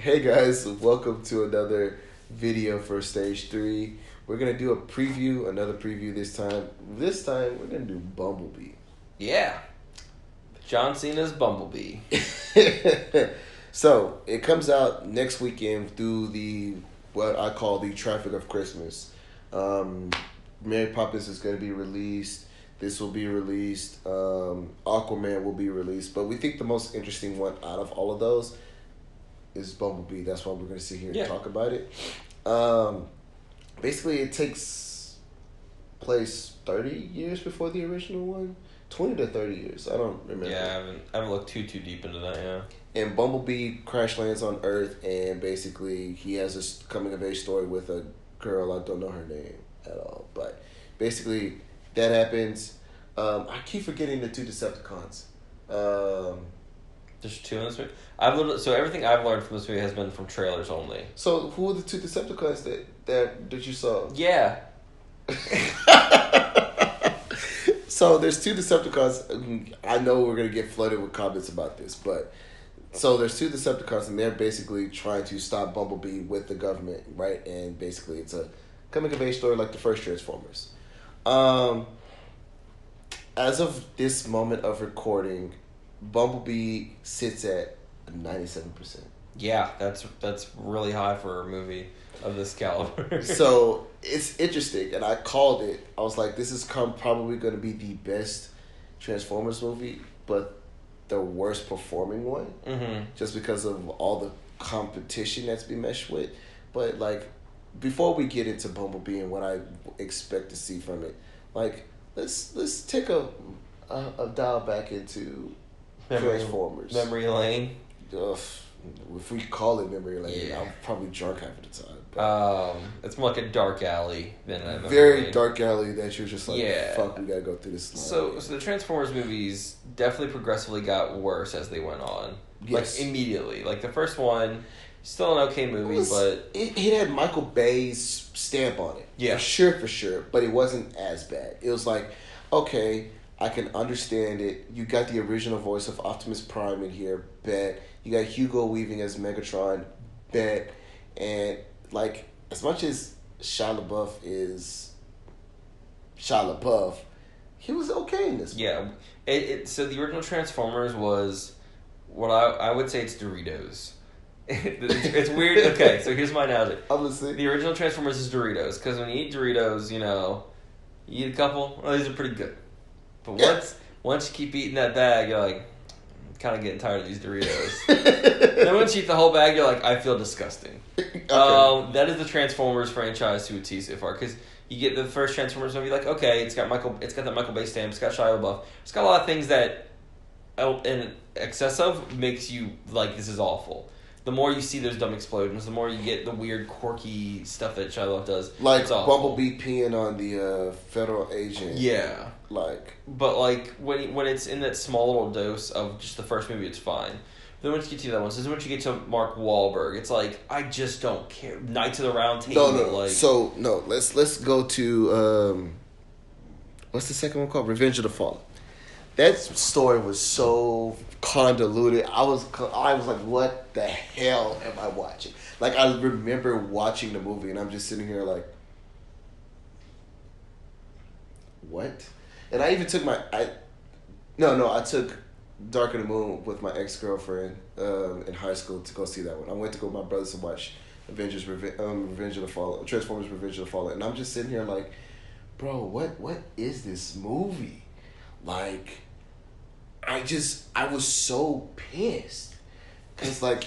Hey guys, welcome to another video for Stage 3. We're going to do a preview, another preview this time. This time, we're going to do Bumblebee. Yeah. John Cena's Bumblebee. So, it comes out next weekend through what I call the traffic of Christmas. Mary Poppins is going to be released. This will be released. Aquaman will be released. But we think the most interesting one out of all of those is Bumblebee. That's why we're going to sit here and talk about it. Basically, it takes place 30 years before the original one. 20 to 30 years. I don't remember. Yeah, I haven't looked too deep into that, yeah. And Bumblebee crash lands on Earth, and basically he has this coming-of-age story with a girl. I don't know her name at all. But basically, that happens. I keep forgetting the two Decepticons. There's two in this movie? So everything I've learned from this movie has been from trailers only. So who are the two Decepticons that you saw? Yeah. So there's two Decepticons. I know we're going to get flooded with comments about this, but so there's two Decepticons, and they're basically trying to stop Bumblebee with the government, right? And basically it's a coming-of-age story like the first Transformers. As of this moment of recording, Bumblebee sits at 97%. Yeah, that's really high for a movie of this caliber. So it's interesting, and I called it. I was like, this is probably going to be the best Transformers movie, but the worst performing one, just because of all the competition that's been meshed with. But like, before we get into Bumblebee and what I expect to see from it, like let's take a dial back into Transformers. Memory lane. Ugh, if we call it memory lane, Yeah. I'm probably drunk half of the time. But It's more like a dark alley than a very lane. dark alley that you're just like, Yeah. fuck, we gotta go through this. So the Transformers movies definitely progressively got worse as they went on. Yes. Like immediately. Like the first one, still an okay movie, but it had Michael Bay's stamp on it. Yeah. For sure. But it wasn't as bad. It was like, okay, I can understand it. You got the original voice of Optimus Prime in here, bet. You got Hugo Weaving as Megatron, bet. And like, as much as Shia LaBeouf is Shia LaBeouf, he was okay in this movie. Yeah. So the original Transformers was what I would say it's Doritos. It's weird. Okay, so here's my analogy. I'm listening. The original Transformers is Doritos, because when you eat Doritos, you eat a couple, these are pretty good. But once you keep eating that bag, you're like, I'm kind of getting tired of these Doritos. Then once you eat the whole bag, you're like, I feel disgusting. Okay. That is the Transformers franchise to a T so far, because you get the first Transformers movie, like, okay, it's got that Michael Bay stamp, it's got Shia LaBeouf, it's got a lot of things that, in excess of, makes you like, this is awful. The more you see those dumb explosions, the more you get the weird, quirky stuff that Shia LaBeouf does. Like Bumblebee peeing on the federal agent. Yeah. But when it's in that small little dose of just the first movie, it's fine. Then once you get to that one, so once you get to Mark Wahlberg, it's like, I just don't care. Knights of the Round Table. No. Let's go to what's the second one called? Revenge of the Fallen. That story was so convoluted. I was like, what the hell am I watching? Like, I remember watching the movie, and I'm just sitting here like, what? And I even took I took Dark of the Moon with my ex-girlfriend in high school to go see that one. I went to go with my brothers to watch Revenge of the Fallen, Transformers Revenge of the Fallen, and I'm just sitting here like, bro, what is this movie? Like, I was so pissed. Because, like,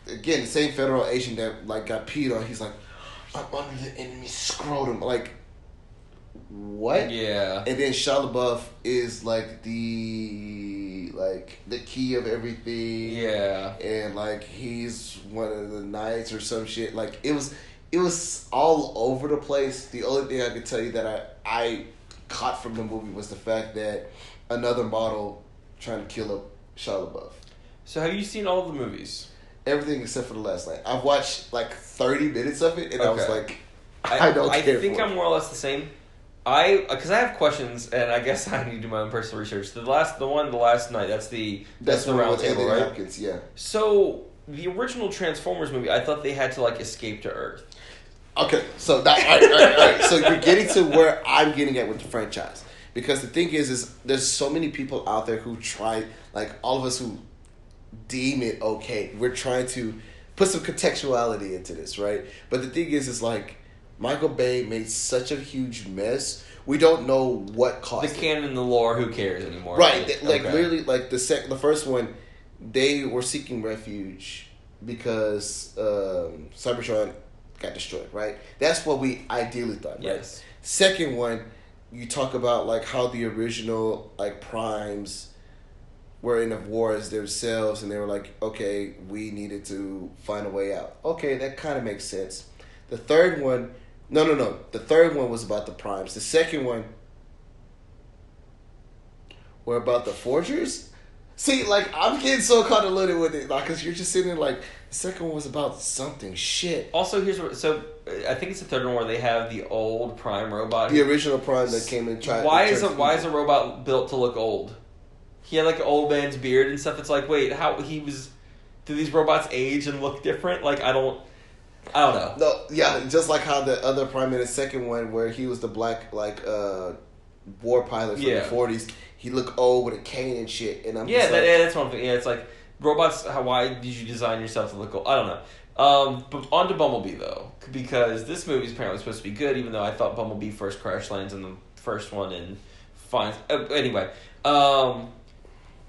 again, the same federal agent that, like, got peed on, he's like, I'm under the enemy scrotum. Like, what? Yeah. And then Shia LaBeouf is, like, the key of everything. Yeah. And, like, he's one of the knights or some shit. Like, it was all over the place. The only thing I could tell you that I caught from the movie was the fact that another model trying to kill up Shia LaBeouf. So have you seen all of the movies? Everything except for the last night. I've watched like 30 minutes of it, and I was like, I don't care. I think I'm more or less the same. Because I have questions, and I guess I need to do my own personal research. The last night, that's the round table, right? Hopkins, yeah. So the original Transformers movie, I thought they had to like escape to Earth. Okay, so that all right. So you're getting to where I'm getting at with the franchise. Because the thing is there's so many people out there who try, like all of us who deem it okay. We're trying to put some contextuality into this, right? But the thing is like Michael Bay made such a huge mess. We don't know what caused the canon, the lore. Who cares anymore? Right, like literally, like the first one, they were seeking refuge because Cybertron got destroyed. Right, that's what we ideally thought. Right? Yes. Second one, you talk about like how the original like primes were in the wars themselves, and they were like, okay, we needed to find a way out. Okay, that kind of makes sense. The third one, no. The third one was about the primes. The second one were about the forgers. See, like I'm getting so convoluted with it, like, because you're just sitting there like the second one was about something shit. Also, here's what. So I think it's the third one where they have the old Prime robot. The original Prime that came and tried. Why is a robot built to look old? He had like an old man's beard and stuff. It's like, wait, how he was? Do these robots age and look different? Like I don't know. No, yeah, just like how the other Prime in the second one where he was the black like war pilot from the 40s. He looked old with a cane and shit, and I'm that's one thing. Yeah, it's like robots. Why did you design yourself to look old? I don't know. But on to Bumblebee though, because this movie is apparently supposed to be good, even though I thought Bumblebee first crash lands in the first one and fine. Anyway,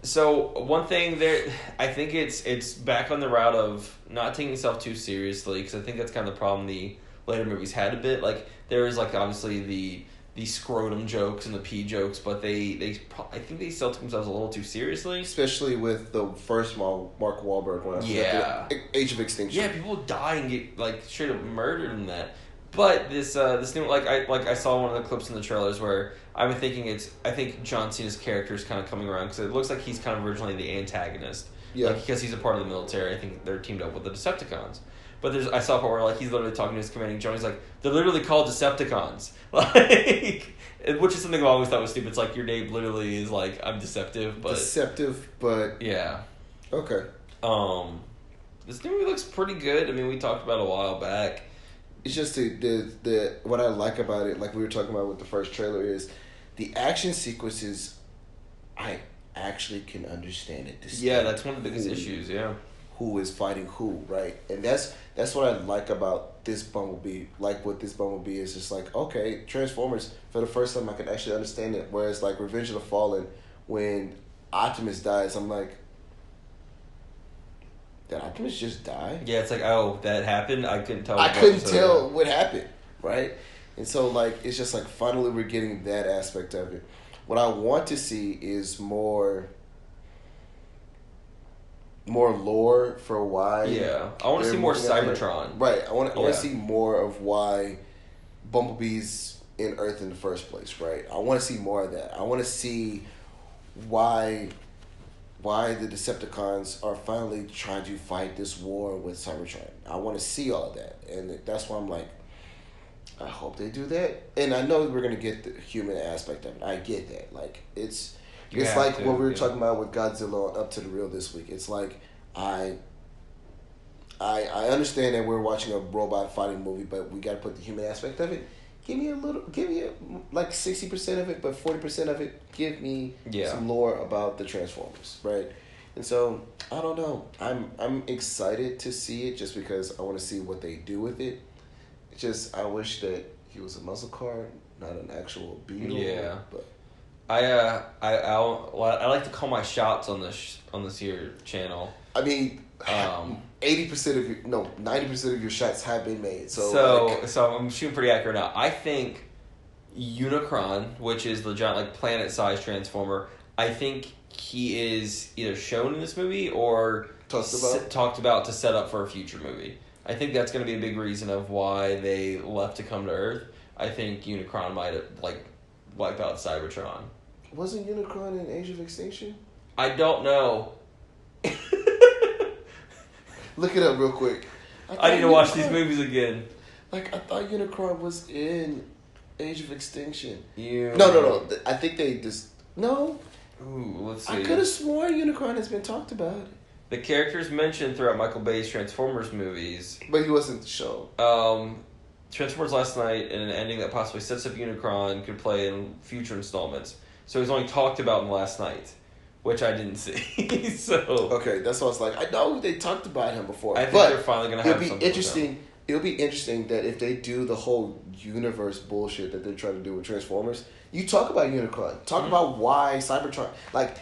so one thing there, I think it's back on the route of not taking itself too seriously, because I think that's kind of the problem the later movies had a bit. Like there is like obviously the scrotum jokes and the pee jokes, but I think they still took themselves a little too seriously. Especially with the first Mark Wahlberg one. Yeah. Age of Extinction. Yeah, people die and get like straight up murdered in that. But this new I saw one of the clips in the trailers where I'm thinking I think John Cena's character is kind of coming around because it looks like he's kind of originally the antagonist. Yeah. Like, because he's a part of the military. I think they're teamed up with the Decepticons. But I saw a part where like he's literally talking to his commanding general. He's like, they're literally called Decepticons, like, which is something I always thought was stupid. It's like your name literally is like I'm deceptive, but yeah. Okay. This new movie looks pretty good. I mean, we talked about it a while back. It's just the what I like about it, like we were talking about with the first trailer, is the action sequences. I actually can understand it. Yeah, that's one of the biggest issues. Yeah. Who is fighting who, right? And that's what I like about this Bumblebee. Like what this Bumblebee is just like, okay, Transformers, for the first time I could actually understand it. Whereas like Revenge of the Fallen, when Optimus dies, I'm like, did Optimus just die? Yeah, it's like, oh, that happened? I couldn't tell. I couldn't tell what happened, right? And so like it's just like finally we're getting that aspect of it. What I want to see is more lore for why. Yeah, I want to see more Cybertron. Right, I want to see more of why Bumblebee's in Earth in the first place. Right, I want to see more of that. I want to see why the Decepticons are finally trying to fight this war with Cybertron. I want to see all of that, and that's why I'm like, I hope they do that. And I know we're gonna get the human aspect of it. I get that. Like it's like what we were talking about with Godzilla on Up to the Real this week. It's like I understand that we're watching a robot fighting movie, but we got to put the human aspect of it. Give me like 60% of it, but 40% of it, give me some lore about the Transformers, right? And so I don't know. I'm excited to see it just because I want to see what they do with it. It's just I wish that he was a muscle car, not an actual beetle. Yeah, but. I like to call my shots on this here channel. I mean, 90% of your shots have been made. So I'm shooting pretty accurate now. I think Unicron, which is the giant like planet-sized transformer, I think he is either shown in this movie or talked about to set up for a future movie. I think that's going to be a big reason of why they left to come to Earth. I think Unicron might have like wiped out Cybertron. Wasn't Unicron in Age of Extinction? I don't know. Look it up real quick. I need to watch these movies again. Like, I thought Unicron was in Age of Extinction. No. I think they just... No. Ooh, let's see. I could have sworn Unicron has been talked about. The characters mentioned throughout Michael Bay's Transformers movies. But he wasn't shown. Transformers Last Night and an ending that possibly sets up Unicron could play in future installments. So he's only talked about in Last Night, which I didn't see. So okay, that's what I was like. I know they talked about him before. I think but they're finally gonna have it'll be something interesting. It'll be interesting that if they do the whole universe bullshit that they're trying to do with Transformers, you talk about Unicron, talk about why Cybertron, like,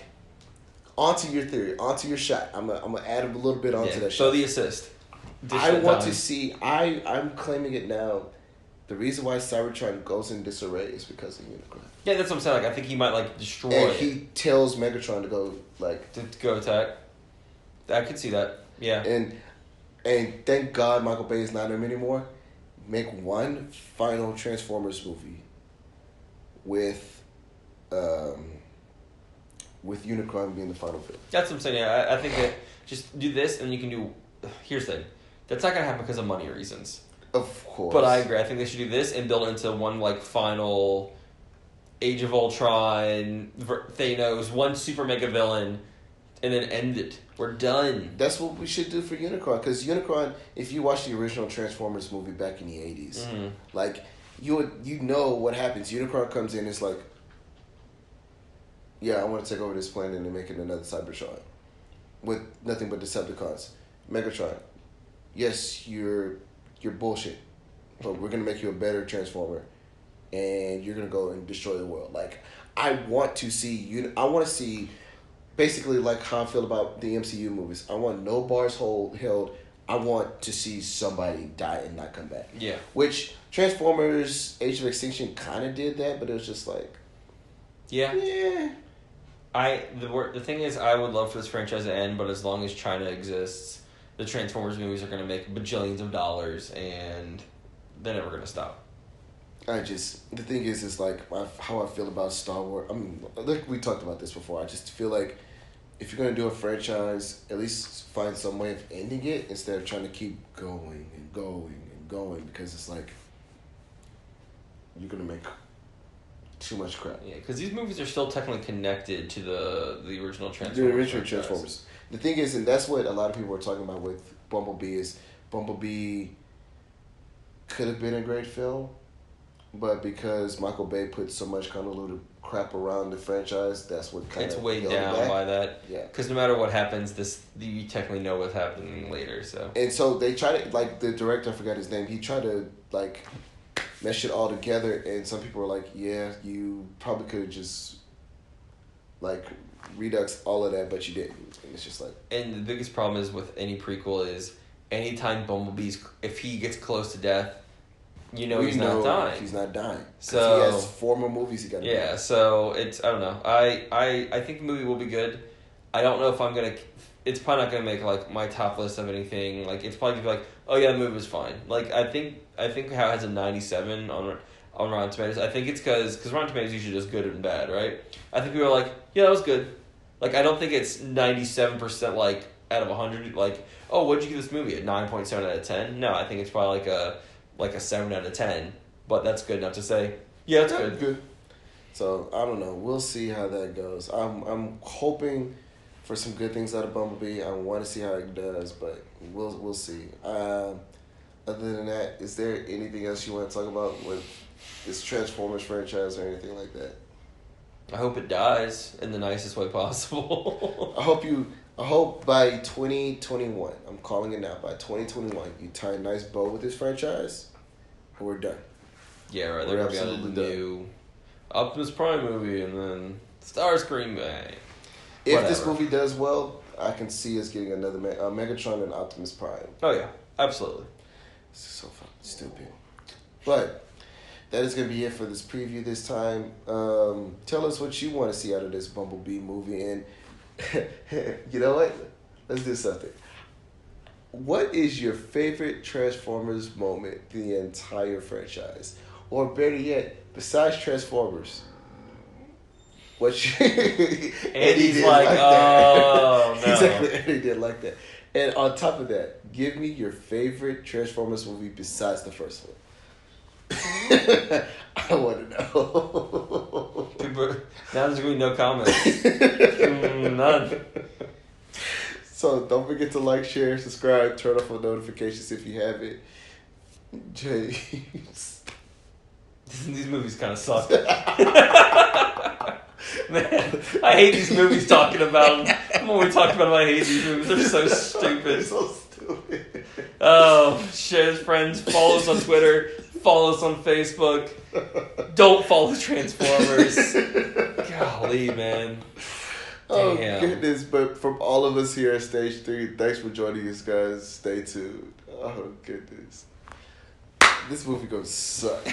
onto your theory, onto your shot. I'm gonna add a little bit onto that shot. So the assist. I want to see. I'm claiming it now. The reason why Cybertron goes in disarray is because of Unicron. Yeah, that's what I'm saying. Like, I think he might like destroy. And he tells Megatron to go to go attack. I could see that. Yeah. And thank God Michael Bay is not him anymore. Make one final Transformers movie with Unicron being the final film. That's what I'm saying. Yeah, I think that just do this and you can do. Here's the thing. That's not gonna happen because of money reasons. Of course. But I agree. I think they should do this and build it into one like final Age of Ultron, Thanos, one super mega villain, and then end it. We're done. That's what we should do for Unicron. Because Unicron, if you watch the original Transformers movie back in the 80s, like, you know what happens. Unicron comes in and it's like, yeah, I want to take over this planet and make it another Cybertron. With nothing but Decepticons. Megatron, yes, you're bullshit. But we're going to make you a better Transformer. And you're going to go and destroy the world. Like, I want to see... I want to see... Basically, like how I feel about the MCU movies. I want no bars held. I want to see somebody die and not come back. Yeah. Which Transformers Age of Extinction kind of did that, but it was just like... Yeah. Yeah. The thing is, I would love for this franchise to end, but as long as China exists, the Transformers movies are going to make bajillions of dollars, and they're never going to stop. The thing is like how I feel about Star Wars. I mean, like we talked about this before. I just feel like if you're going to do a franchise, at least find some way of ending it instead of trying to keep going and going and going, because it's like you're going to make too much crap. Yeah, because these movies are still technically connected to the original Transformers. The original Transformers. The thing is, and that's what a lot of people are talking about with Bumblebee, is Bumblebee could have been a great film, but because Michael Bay put so much convoluted crap around the franchise, that's what kind of it's weighed down by that. Yeah. Because no matter what happens, you technically know what's happening later. So. And so they try to, like, the director, I forgot his name, he tried to, like, mesh it all together, and some people were like, yeah, you probably could have just, like, redux all of that, but you didn't. And it's just like... And the biggest problem is with any prequel is anytime if he gets close to death, he's not dying. He's not dying. So he has 4 more movies he got to make. So it's, I don't know. I think the movie will be good. I don't know if I'm going to... It's probably not going to make, like, my top list of anything. Like, it's probably going to be like, oh, yeah, the movie was fine. Like, I think how it has a 97 on Rotten Tomatoes. I think it's because Rotten Tomatoes is usually just good and bad, right? I think people are like, yeah, that was good. Like, I don't think it's 97%, like, out of 100. Like, oh, what'd you give this movie? A 9.7 out of 10? No, I think it's probably like a 7 out of 10. But that's good enough to say, yeah, it's good. So, I don't know. We'll see how that goes. I'm hoping for some good things out of Bumblebee. I want to see how it does, but we'll see. Other than that, is there anything else you want to talk about with this Transformers franchise or anything like that? I hope it dies in the nicest way possible. I hope by 2021, I'm calling it now, by 2021, you tie a nice bow with this franchise, and we're done. Yeah, right. They're going to be on a new Optimus Prime movie, and then Starscream. If this movie does well, I can see us getting another Megatron and Optimus Prime. Oh, yeah. Absolutely. This is so fucking stupid. But that is going to be it for this preview this time. Tell us what you want to see out of this Bumblebee movie. And you know what? Let's do something. What is your favorite Transformers moment in the entire franchise? Or better yet, besides Transformers, Eddie's like, oh, no. Exactly, Eddie did like that. And on top of that, give me your favorite Transformers movie besides the first one. I want to know. Now there's going to be no comments. None. So don't forget to like, share, subscribe, turn off notifications if you haven't. James. These movies kind of suck. Man, I hate these movies talking about them. When we talk about them, I hate these movies. They're so stupid. They're so stupid. Oh, share with friends. Follow us on Twitter. Follow us on Facebook. Don't follow Transformers. Golly, man. Oh, Damn. goodness. But from all of us here at Stage 3, thanks for joining us, guys. Stay tuned. Oh, goodness. This movie gonna suck.